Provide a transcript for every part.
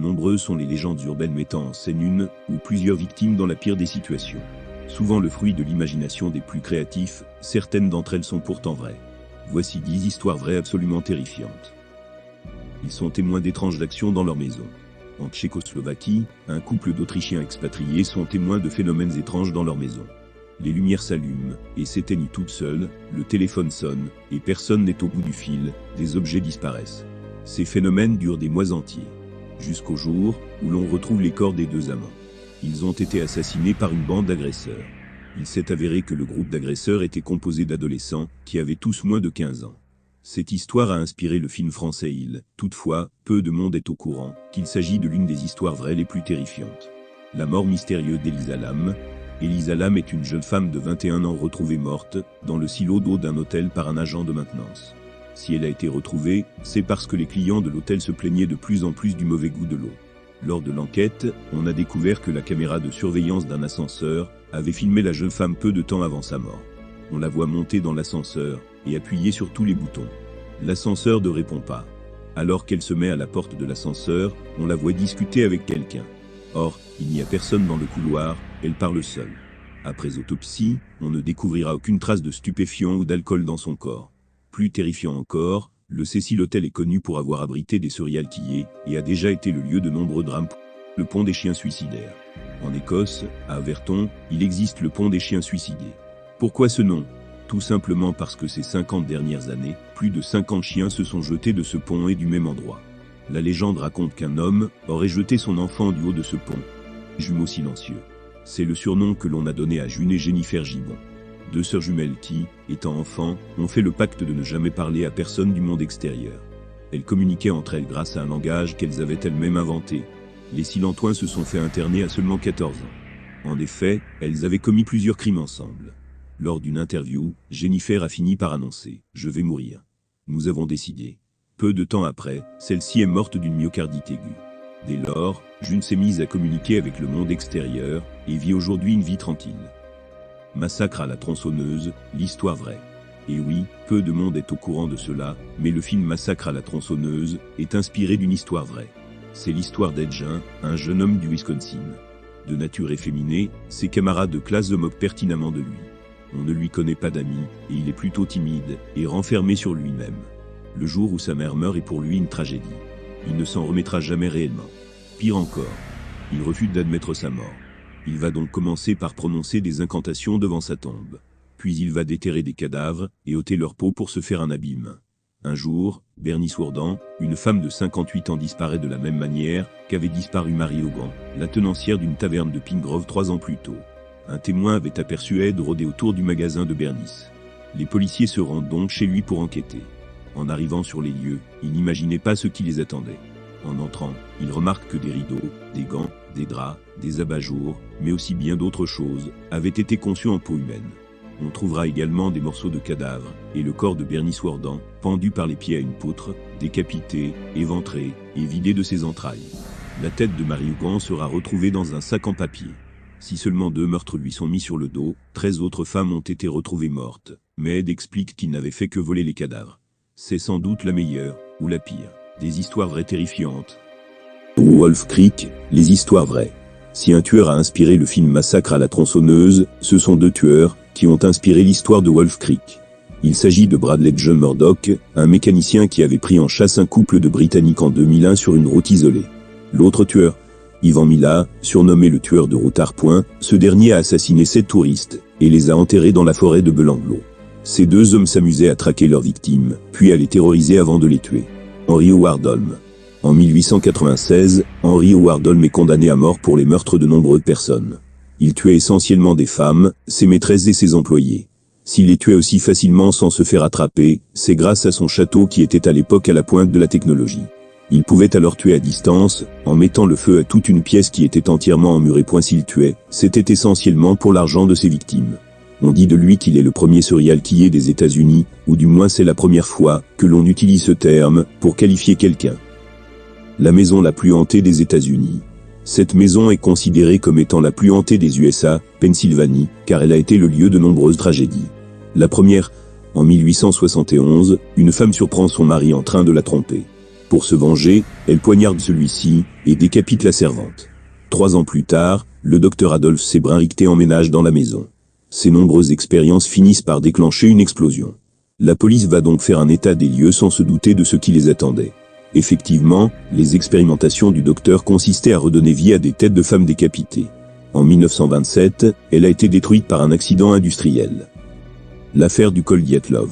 nombreuses sont les légendes urbaines mettant en scène une ou plusieurs victimes dans la pire des situations. Souvent le fruit de l'imagination des plus créatifs, certaines d'entre elles sont pourtant vraies. Voici 10 histoires vraies absolument terrifiantes. Ils sont témoins d'étranges actions dans leur maison. En Tchécoslovaquie, un couple d'Autrichiens expatriés sont témoins de phénomènes étranges dans leur maison. Les lumières s'allument et s'éteignent toutes seules, le téléphone sonne et personne n'est au bout du fil, des objets disparaissent. Ces phénomènes durent des mois entiers, jusqu'au jour où l'on retrouve les corps des deux amants. Ils ont été assassinés par une bande d'agresseurs. Il s'est avéré que le groupe d'agresseurs était composé d'adolescents qui avaient tous moins de 15 ans. Cette histoire a inspiré le film français Il. Toutefois, peu de monde est au courant qu'il s'agit de l'une des histoires vraies les plus terrifiantes. La mort mystérieuse d'Elisa Lam. Elisa Lam est une jeune femme de 21 ans retrouvée morte dans le silo d'eau d'un hôtel par un agent de maintenance. Si elle a été retrouvée, c'est parce que les clients de l'hôtel se plaignaient de plus en plus du mauvais goût de l'eau. Lors de l'enquête, on a découvert que la caméra de surveillance d'un ascenseur avait filmé la jeune femme peu de temps avant sa mort. On la voit monter dans l'ascenseur et appuyer sur tous les boutons. L'ascenseur ne répond pas. Alors qu'elle se met à la porte de l'ascenseur, on la voit discuter avec quelqu'un. Or, il n'y a personne dans le couloir, elle parle seule. Après autopsie, on ne découvrira aucune trace de stupéfiants ou d'alcool dans son corps. Plus terrifiant encore, le Cecil Hotel est connu pour avoir abrité des serial killers et a déjà été le lieu de nombreux drames. Le pont des chiens suicidaires. En Écosse, à Averton, il existe le pont des chiens suicidés. Pourquoi ce nom ? Tout simplement parce que ces 50 dernières années, plus de 50 chiens se sont jetés de ce pont et du même endroit. La légende raconte qu'un homme aurait jeté son enfant du haut de ce pont. Jumeaux silencieux. C'est le surnom que l'on a donné à June et Jennifer Gibbon. Deux sœurs jumelles qui, étant enfants, ont fait le pacte de ne jamais parler à personne du monde extérieur. Elles communiquaient entre elles grâce à un langage qu'elles avaient elles-mêmes inventé. Les Silentoins se sont fait interner à seulement 14 ans. En effet, elles avaient commis plusieurs crimes ensemble. Lors d'une interview, Jennifer a fini par annoncer « Je vais mourir ». Nous avons décidé. Peu de temps après, celle-ci est morte d'une myocardite aiguë. Dès lors, June s'est mise à communiquer avec le monde extérieur et vit aujourd'hui une vie tranquille. Massacre à la tronçonneuse, l'histoire vraie. Et oui, peu de monde est au courant de cela, mais le film Massacre à la tronçonneuse est inspiré d'une histoire vraie. C'est l'histoire d'Edgin, un jeune homme du Wisconsin. De nature efféminée, ses camarades de classe se moquent pertinemment de lui. On ne lui connaît pas d'amis, et il est plutôt timide, et renfermé sur lui-même. Le jour où sa mère meurt est pour lui une tragédie. Il ne s'en remettra jamais réellement. Pire encore, il refuse d'admettre sa mort. Il va donc commencer par prononcer des incantations devant sa tombe. Puis il va déterrer des cadavres et ôter leur peau pour se faire un abîme. Un jour, Bernice Ourdan, une femme de 58 ans disparaît de la même manière qu'avait disparu Marie Hogan, la tenancière d'une taverne de Pine Grove 3 ans plus tôt. Un témoin avait aperçu Ed rôder autour du magasin de Bernice. Les policiers se rendent donc chez lui pour enquêter. En arrivant sur les lieux, ils n'imaginaient pas ce qui les attendait. En entrant, ils remarquent que des rideaux, des gants, des draps, des abat-jours, mais aussi bien d'autres choses, avaient été conçus en peau humaine. On trouvera également des morceaux de cadavres, et le corps de Bernice Ourdan, pendu par les pieds à une poutre, décapité, éventré, et vidé de ses entrailles. La tête de Marie Hogan sera retrouvée dans un sac en papier. Si seulement 2 meurtres lui sont mis sur le dos, 13 autres femmes ont été retrouvées mortes, mais Ed explique qu'il n'avait fait que voler les cadavres. C'est sans doute la meilleure, ou la pire, des histoires vraies terrifiantes. Wolf Creek, les histoires vraies. Si un tueur a inspiré le film Massacre à la tronçonneuse, ce sont 2 tueurs qui ont inspiré l'histoire de Wolf Creek. Il s'agit de Bradley John Murdoch, un mécanicien qui avait pris en chasse un couple de Britanniques en 2001 sur une route isolée. L'autre tueur, Ivan Mila, surnommé le tueur de routard Point, ce dernier a assassiné 7 touristes et les a enterrés dans la forêt de Belanglo. Ces 2 hommes s'amusaient à traquer leurs victimes, puis à les terroriser avant de les tuer. Henry Howard Holmes. En 1896, Henry Howard Holmes est condamné à mort pour les meurtres de nombreuses personnes. Il tuait essentiellement des femmes, ses maîtresses et ses employés. S'il les tuait aussi facilement sans se faire attraper, c'est grâce à son château qui était à l'époque à la pointe de la technologie. Il pouvait alors tuer à distance, en mettant le feu à toute une pièce qui était entièrement emmurée. S'il tuait, c'était essentiellement pour l'argent de ses victimes. On dit de lui qu'il est le premier serial killer des États-Unis, ou du moins c'est la première fois que l'on utilise ce terme pour qualifier quelqu'un. La maison la plus hantée des États-Unis. Cette maison est considérée comme étant la plus hantée des USA, Pennsylvanie, car elle a été le lieu de nombreuses tragédies. La première, en 1871, une femme surprend son mari en train de la tromper. Pour se venger, elle poignarde celui-ci et décapite la servante. 3 ans plus tard, le docteur Adolphe Sébrun-Richter emménage dans la maison. Ces nombreuses expériences finissent par déclencher une explosion. La police va donc faire un état des lieux sans se douter de ce qui les attendait. Effectivement, les expérimentations du docteur consistaient à redonner vie à des têtes de femmes décapitées. En 1927, elle a été détruite par un accident industriel. L'affaire du col Dyatlov.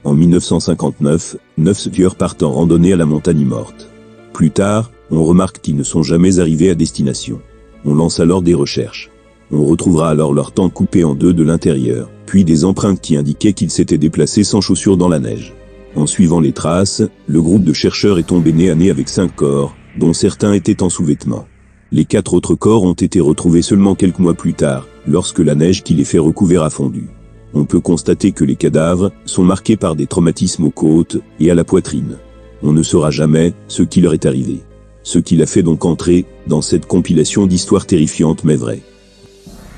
En 1959, 9 skieurs partent en randonnée à la montagne morte. Plus tard, on remarque qu'ils ne sont jamais arrivés à destination. On lance alors des recherches. On retrouvera alors leur tente coupée en deux de l'intérieur, puis des empreintes qui indiquaient qu'ils s'étaient déplacés sans chaussures dans la neige. En suivant les traces, le groupe de chercheurs est tombé nez à nez avec 5 corps, dont certains étaient en sous-vêtements. Les 4 autres corps ont été retrouvés seulement quelques mois plus tard, lorsque la neige qui les fait recouvrir a fondu. On peut constater que les cadavres sont marqués par des traumatismes aux côtes et à la poitrine. On ne saura jamais ce qui leur est arrivé. Ce qui l'a fait donc entrer dans cette compilation d'histoires terrifiantes mais vraies.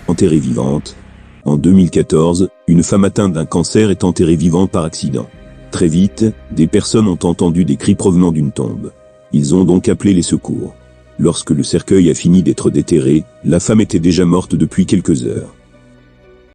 Enterrée vivante. En 2014, une femme atteinte d'un cancer est enterrée vivante par accident. Très vite, des personnes ont entendu des cris provenant d'une tombe. Ils ont donc appelé les secours. Lorsque le cercueil a fini d'être déterré, la femme était déjà morte depuis quelques heures.